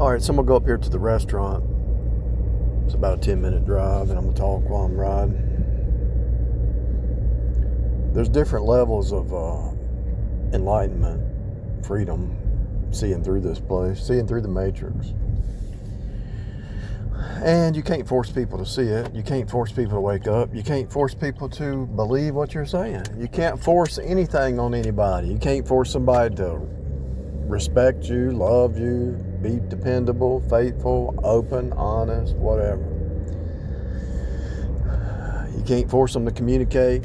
All right, so I'm gonna go up here to the restaurant. It's about a 10-minute drive, and I'm gonna talk while I'm riding. There's different levels of enlightenment, freedom, seeing through this place, seeing through the matrix. And you can't force people to see it. You can't force people to wake up. You can't force people to believe what you're saying. You can't force anything on anybody. You can't force somebody to respect you, love you, be dependable, faithful, open, honest, whatever. You can't force them to communicate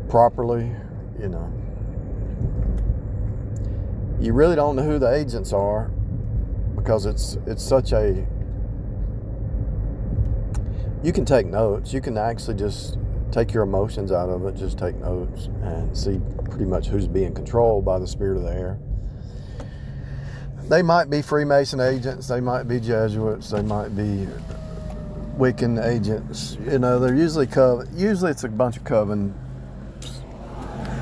properly, you know. You really don't know who the agents are because it's such a... You can take notes. You can actually just take your emotions out of it, just take notes and see pretty much who's being controlled by the spirit of the air. They might be Freemason agents, they might be Jesuits, they might be Wiccan agents. You know, they're usually it's a bunch of coven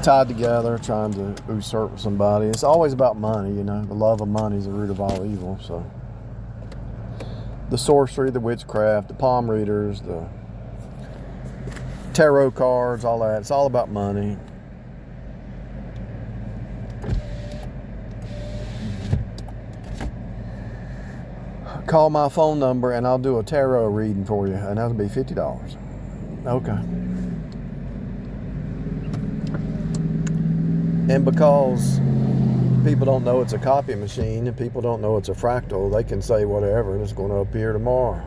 tied together trying to usurp somebody. It's always about money, you know. The love of money is the root of all evil, so... The sorcery, the witchcraft, the palm readers, the tarot cards, all that. It's all about money. Call my phone number and I'll do a tarot reading for you, and that'll be $50. Okay. And because people don't know it's a copy machine and people don't know it's a fractal, they can say whatever and it's going to appear tomorrow.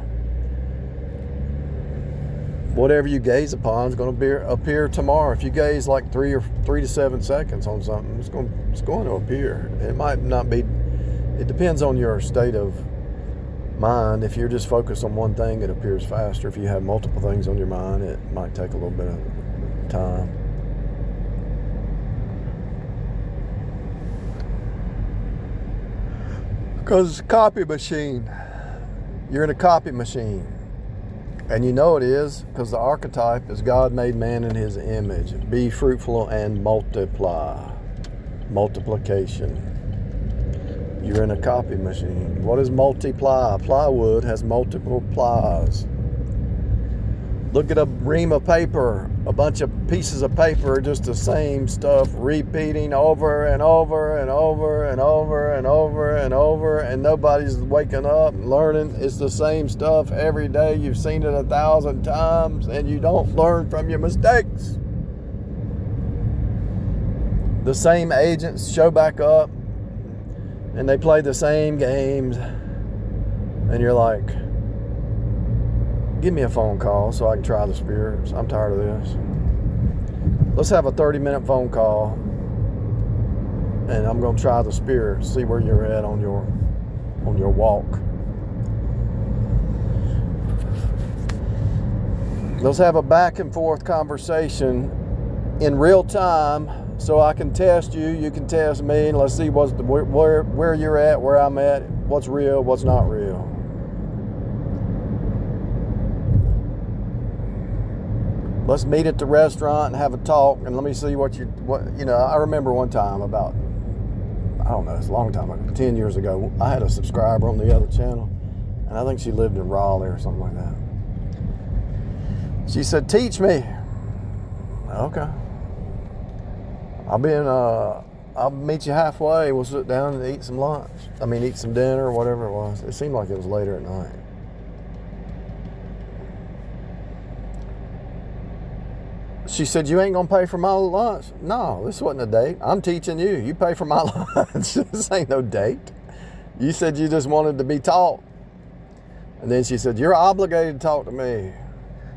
Whatever you gaze upon is going to appear tomorrow. If you gaze like 3 to 7 seconds on something, it's going to appear. It might not be. It depends on your state of mind. If you're just focused on one thing, it appears faster. If you have multiple things on your mind, it might take a little bit of time. Because it's a copy machine. You're in a copy machine. And you know it is because the archetype is God made man in his image. Be fruitful and multiply. Multiplication. You're in a copy machine. What is multiply? Plywood has multiple plies. Look at a ream of paper. A bunch of pieces of paper, just the same stuff repeating over and over and over and over and over and over, and nobody's waking up and learning. It's the same stuff every day. You've seen it 1,000 times and you don't learn from your mistakes. The same agents show back up and they play the same games, and you're like, give me a phone call so I can try the spirits. I'm tired of this. Let's have a 30-minute phone call, and I'm going to try the spirits, see where you're at on your walk. Let's have a back and forth conversation in real time so I can test you, you can test me, and let's see where you're at, where I'm at, what's real, what's not real. Let's meet at the restaurant and have a talk, and let me see what I remember one time about, I don't know, it's a long time ago, 10 years ago, I had a subscriber on the other channel, and I think she lived in Raleigh or something like that. She said, teach me. Okay. I'll meet you halfway. We'll sit down and eat some lunch. Eat some dinner or whatever it was. It seemed like it was later at night. She said, you ain't gonna pay for my lunch? No, this wasn't a date. I'm teaching you. You pay for my lunch. This ain't no date. You said you just wanted to be taught. And then she said, you're obligated to talk to me.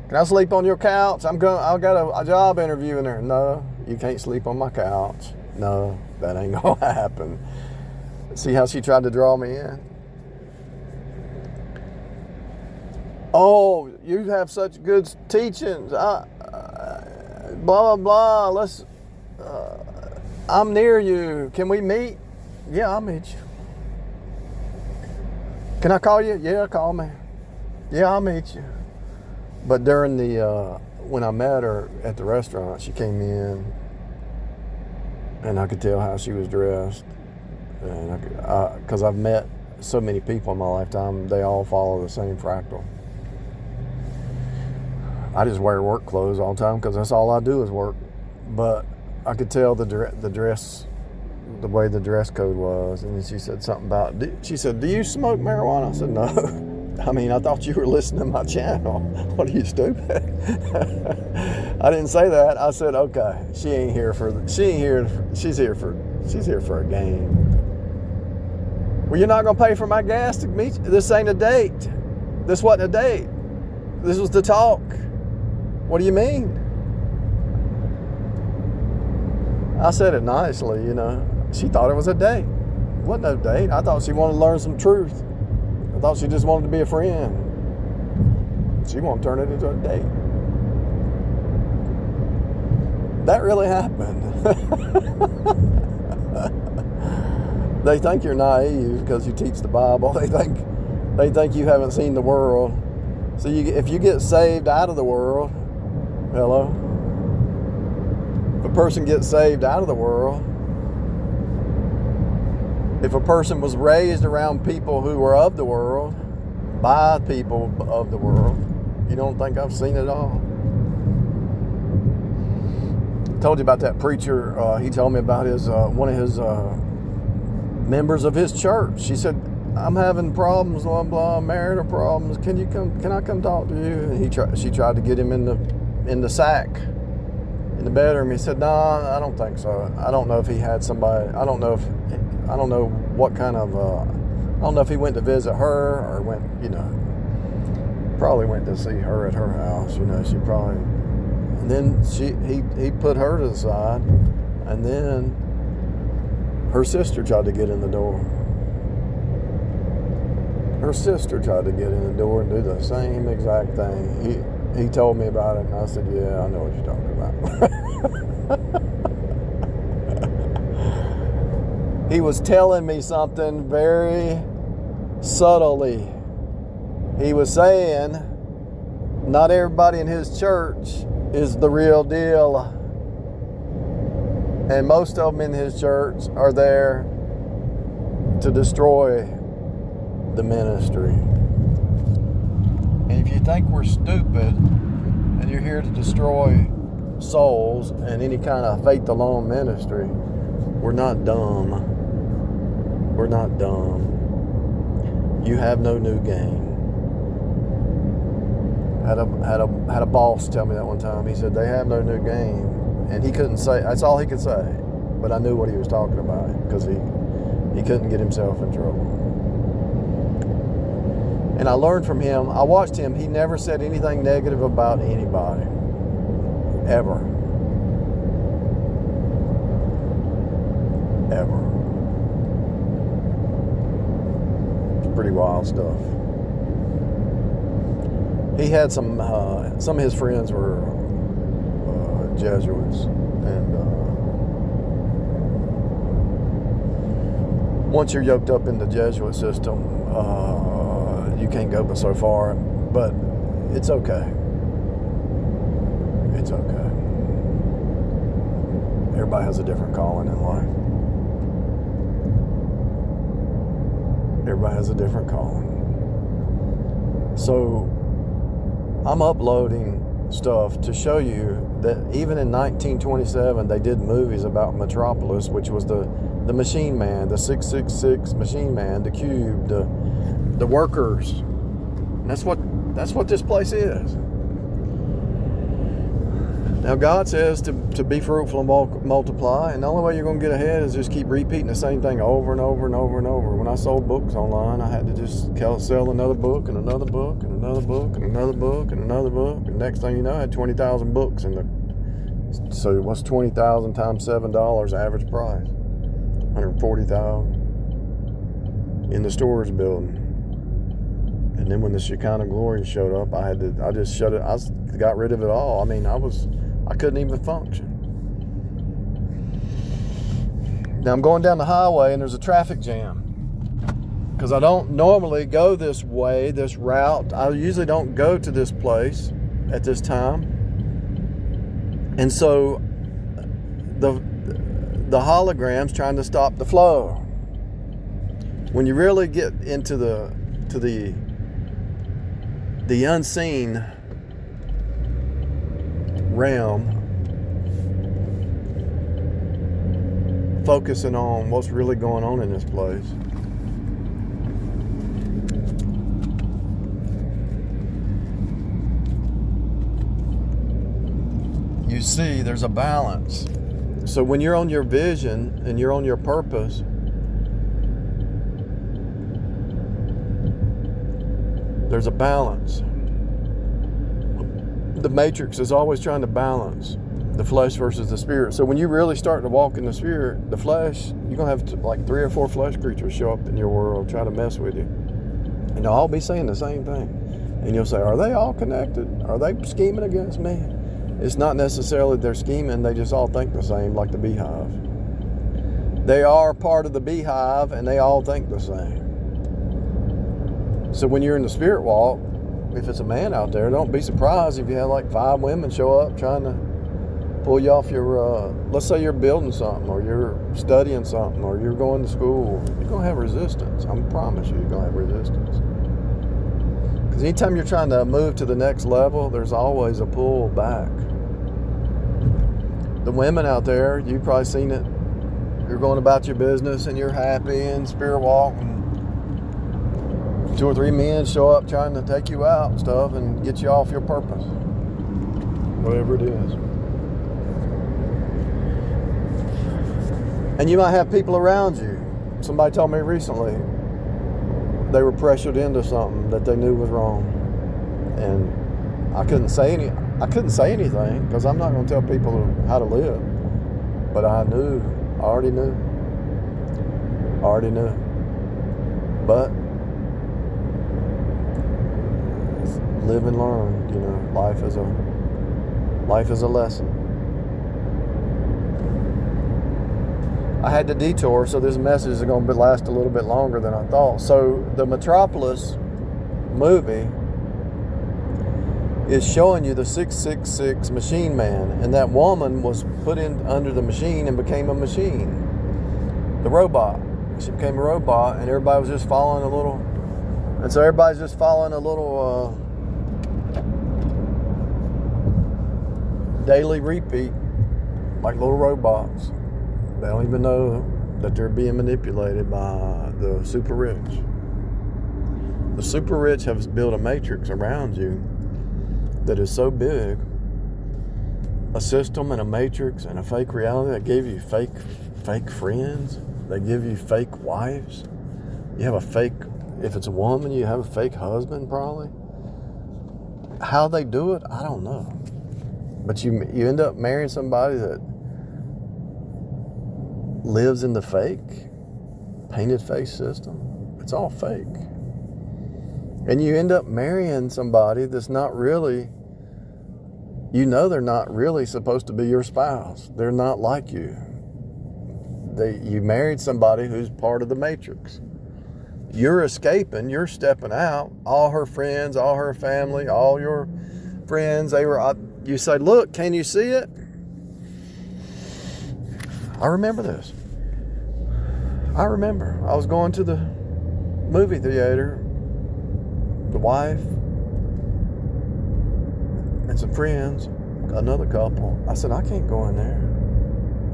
Can I sleep on your couch? I've got a job interview in there. No, you can't sleep on my couch. No, that ain't gonna happen. See how she tried to draw me in? Oh, you have such good teachings. Blah, blah, blah. I'm near you. Can we meet? Yeah, I'll meet you. Can I call you? Yeah, call me. Yeah, I'll meet you. But during when I met her at the restaurant, she came in and I could tell how she was dressed. And because I've met so many people in my lifetime, they all follow the same fractal. I just wear work clothes all the time because that's all I do is work. But I could tell the dress, the way the dress code was. And then she said something about, she said, do you smoke marijuana? I said, no. I mean, I thought you were listening to my channel. What are you, stupid? I didn't say that. I said, okay, she's here for a game. Well, you're not going to pay for my gas to meet you? This ain't a date. This wasn't a date. This was the talk. What do you mean? I said it nicely, you know. She thought it was a date. It wasn't no date. I thought she wanted to learn some truth. I thought she just wanted to be a friend. She wanted to turn it into a date. That really happened. They think you're naive because you teach the Bible. They think you haven't seen the world. So if you get saved out of the world, hello? If a person gets saved out of the world, if a person was raised around people who were of the world, by people of the world, you don't think I've seen it all? I told you about that preacher. He told me about his one of his members of his church. She said, I'm having problems, blah, blah, marital problems. Can I come talk to you? And she tried to get him in the sack, in the bedroom. He said, no, I don't think so. I don't know if he had somebody. I don't know what kind of, I don't know if he went to visit her or went, probably went to see her at her house. She probably, and then he put her to the side, and then her sister tried to get in the door. Her sister tried to get in the door and do the same exact thing. He told me about it, and I said, yeah, I know what you're talking about. He was telling me something very subtly. He was saying, not everybody in his church is the real deal. And most of them in his church are there to destroy the ministry. And if you think we're stupid and you're here to destroy souls and any kind of faith alone ministry, we're not dumb. We're not dumb. You have no new gain. Had a boss tell me that one time. He said they have no new gain, and he couldn't say. That's all he could say. But I knew what he was talking about because he couldn't get himself in trouble. And I learned from him. I watched him. He never said anything negative about anybody, ever. Ever. Pretty wild stuff. He had some of his friends were Jesuits, and once you're yoked up in the Jesuit system, you can't go but so far. But it's okay. It's okay. Everybody has a different calling in life. Everybody has a different calling. So I'm uploading stuff to show you that even in 1927 they did movies about Metropolis, which was the machine man, the 666 machine man, the cube, the workers. And that's what this place is. Now God says to be fruitful and multiply, and the only way you're going to get ahead is just keep repeating the same thing over and over and over and over. When I sold books online, I had to just sell another book and another book and another book and another book and another book, and next thing you know, I had 20,000 books so what's 20,000 times $7 average price? 140,000 in the storage building. And then when the Shekinah glory showed up, I just shut it. I got rid of it all. I mean, I couldn't even function. Now I'm going down the highway and there's a traffic jam because I don't normally go this way, this route. I usually don't go to this place at this time. And so the hologram's trying to stop the flow. When you really get into the unseen realm, focusing on what's really going on in this place, you see there's a balance. So when you're on your vision and you're on your purpose, there's a balance. The matrix is always trying to balance the flesh versus the spirit. So when you really start to walk in the spirit, the flesh, you're going to have like 3 or 4 flesh creatures show up in your world, try to mess with you. And they'll all be saying the same thing. And you'll say, are they all connected? Are they scheming against me? It's not necessarily they're scheming, they just all think the same, like the beehive. They are part of the beehive and they all think the same. So when you're in the spirit walk, if it's a man out there, don't be surprised if you have like 5 women show up trying to pull you off your, let's say you're building something, or you're studying something, or you're going to school. You're going to have resistance. I promise you, you're going to have resistance. Because anytime you're trying to move to the next level, there's always a pull back. The women out there, you've probably seen it. You're going about your business and you're happy in spirit walk, and 2 or 3 men show up trying to take you out and stuff and get you off your purpose, whatever it is. And you might have people around you. Somebody told me recently they were pressured into something that they knew was wrong, and I couldn't say anything because I'm not going to tell people how to live. But I already knew. But live and learn. You know, life is a lesson. I had to detour, so this message is going to last a little bit longer than I thought. So the Metropolis movie is showing you the 666 machine man, and that woman was put in under the machine and became a machine, the robot. She became a robot, and everybody was just following a little, and so everybody's just following a little daily repeat, like little robots. They don't even know that they're being manipulated by the super rich. The super rich have built a matrix around you that is so big, a system and a matrix and a fake reality. They give you fake friends. They give you fake wives. You have a fake, if it's a woman, you have a fake husband probably. How they do it, I don't know. But you end up marrying somebody that lives in the fake, painted face system. It's all fake. And you end up marrying somebody that's not really, they're not really supposed to be your spouse. They're not like you. You married somebody who's part of the matrix. You're escaping, you're stepping out. All her friends, all her family, all your friends, you say, look, can you see it? I remember this. I was going to the movie theater, the wife and some friends, another couple. I said, I can't go in there.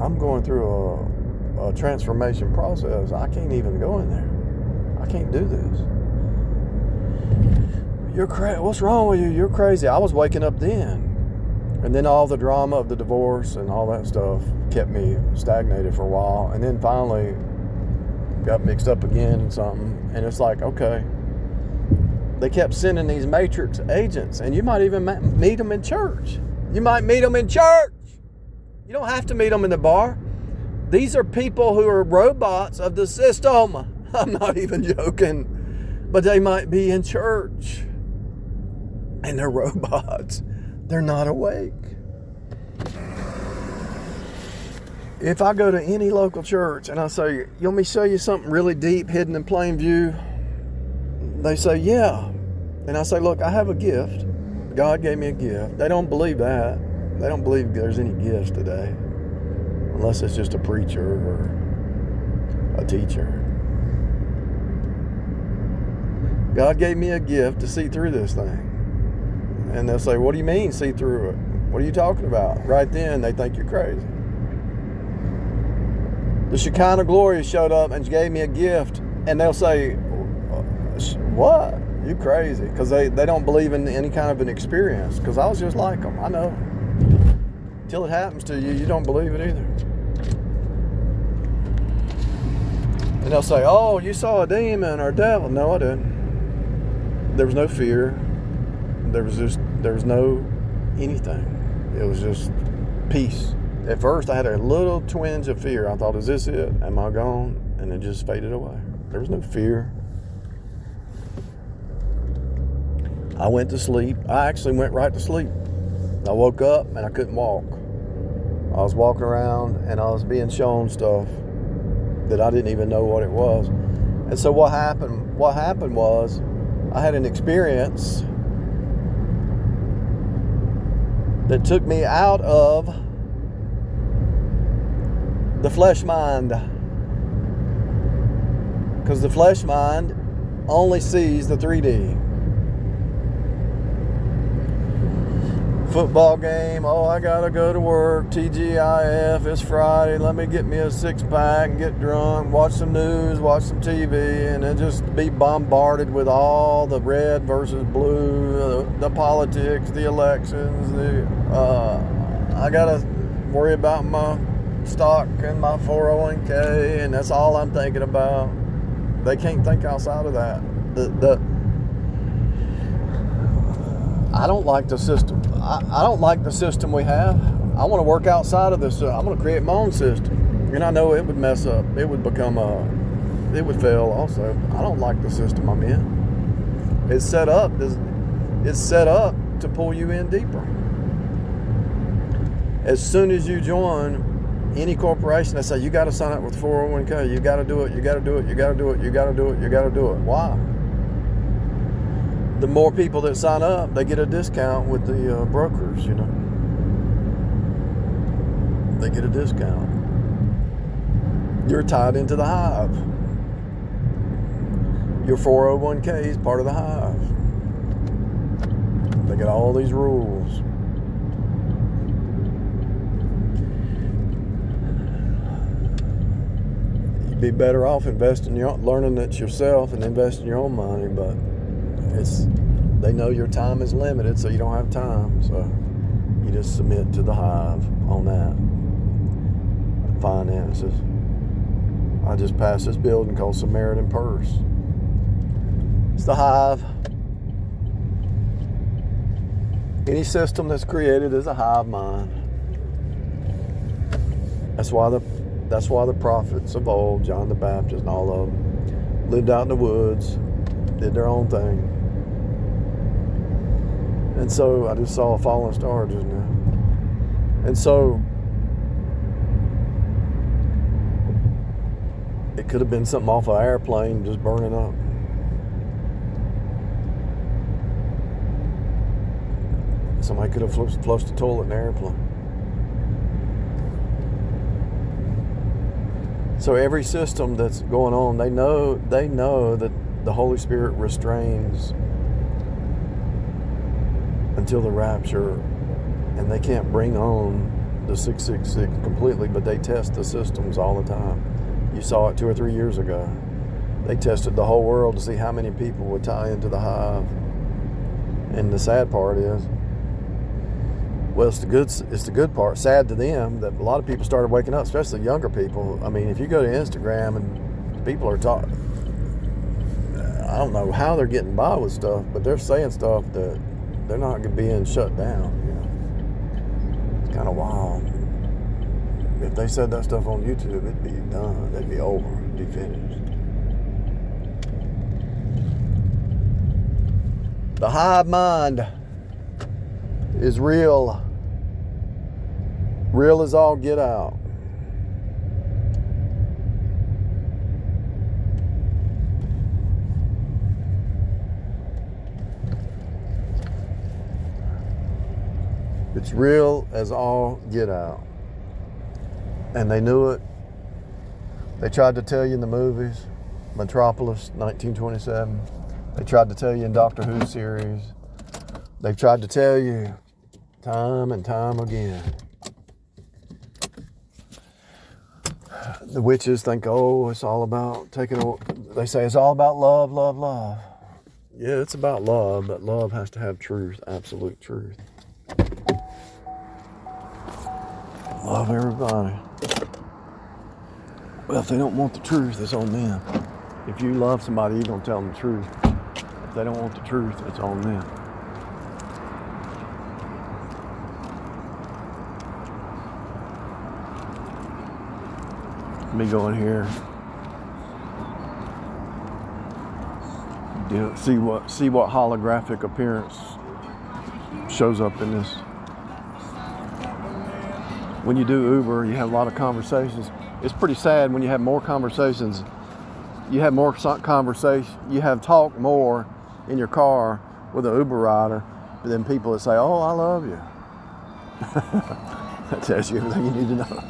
I'm going through a transformation process. I can't even go in there. I can't do this. You're crazy. What's wrong with you? You're crazy. I was waking up then. And then all the drama of the divorce and all that stuff kept me stagnated for a while. And then finally got mixed up again in something. And it's like, okay. They kept sending these matrix agents. And you might even meet them in church. You might meet them in church. You don't have to meet them in the bar. These are people who are robots of the system. I'm not even joking. But they might be in church. And they're robots. They're not awake. If I go to any local church and I say, you want me to show you something really deep, hidden in plain view? They say, yeah. And I say, look, I have a gift. God gave me a gift. They don't believe that. They don't believe there's any gifts today. Unless it's just a preacher or a teacher. God gave me a gift to see through this thing. And they'll say, what do you mean see through it? What are you talking about? Right then, they think you're crazy. The Shekinah glory showed up and gave me a gift. And they'll say, what? You crazy. Because they don't believe in any kind of an experience. Because I was just like them. I know. Till it happens to you, you don't believe it either. And they'll say, oh, you saw a demon or a devil. No, I didn't. There was no fear. There was no anything. It was just peace. At first, I had a little twinge of fear. I thought, is this it? Am I gone? And it just faded away. There was no fear. I went to sleep. I actually went right to sleep. I woke up and I couldn't walk. I was walking around and I was being shown stuff that I didn't even know what it was. And so what happened was I had an experience that took me out of the flesh mind. Because the flesh mind only sees the 3D. Football game, oh, I gotta go to work, TGIF, it's Friday, let me get me a 6-pack and get drunk, watch some news, watch some TV, and then just be bombarded with all the red versus blue, the politics, the elections, I gotta worry about my stock and my 401k, and that's all I'm thinking about. They can't think outside of that. I don't like the system. I don't like the system we have. I want to work outside of this. I want to create my own system. And I know it would mess up. It would it would fail also. I don't like the system I'm in. It's set up to pull you in deeper. As soon as you join any corporation, they say, you got to sign up with 401k. You got to do it. You got to do it. You got to do it. You got to do it. You got to do it. Why? The more people that sign up, they get a discount with the brokers, you know. They get a discount. You're tied into the Hive. Your 401k is part of the Hive. They got all these rules. You'd be better off learning it yourself and investing your own money, but they know your time is limited, so you don't have time. So you just submit to the Hive on that. Finances. I just passed this building called Samaritan Purse. It's the Hive. Any system that's created is a hive mind. That's why the prophets of old, John the Baptist and all of them, lived out in the woods, did their own thing. And so I just saw a falling star just now. And so it could have been something off an airplane just burning up. Somebody could have flushed the toilet in an airplane. So every system that's going on, they know that the Holy Spirit restrains until the rapture, and they can't bring on the 666 completely, but they test the systems all the time. You saw it 2 or 3 years ago. They tested the whole world to see how many people would tie into the Hive. And the sad part is, well, it's the good part. Sad to them that a lot of people started waking up, especially younger people. I mean, if you go to Instagram and people are talking, I don't know how they're getting by with stuff, but they're saying stuff that they're not being shut down. You know, it's kind of wild. If they said that stuff on YouTube, it'd be done. It'd be over. It'd be finished. The hive mind is real. Real as all get out. It's real as all get out. And they knew it. They tried to tell you in the movies. Metropolis, 1927. They tried to tell you in Doctor Who series. They've tried to tell you time and time again. The witches think, oh, it's all about they say it's all about love, love, love. Yeah, it's about love, but love has to have truth, absolute truth. Love everybody. Well, if they don't want the truth, it's on them. If you love somebody, you're going to tell them the truth. If they don't want the truth, it's on them. Let me go in here. See what holographic appearance shows up in this. When you do Uber, you have a lot of conversations. It's pretty sad when you have more conversations. You have more conversation. You have talk more in your car with an Uber rider than people that say, "Oh, I love you." That tells you everything you need to know.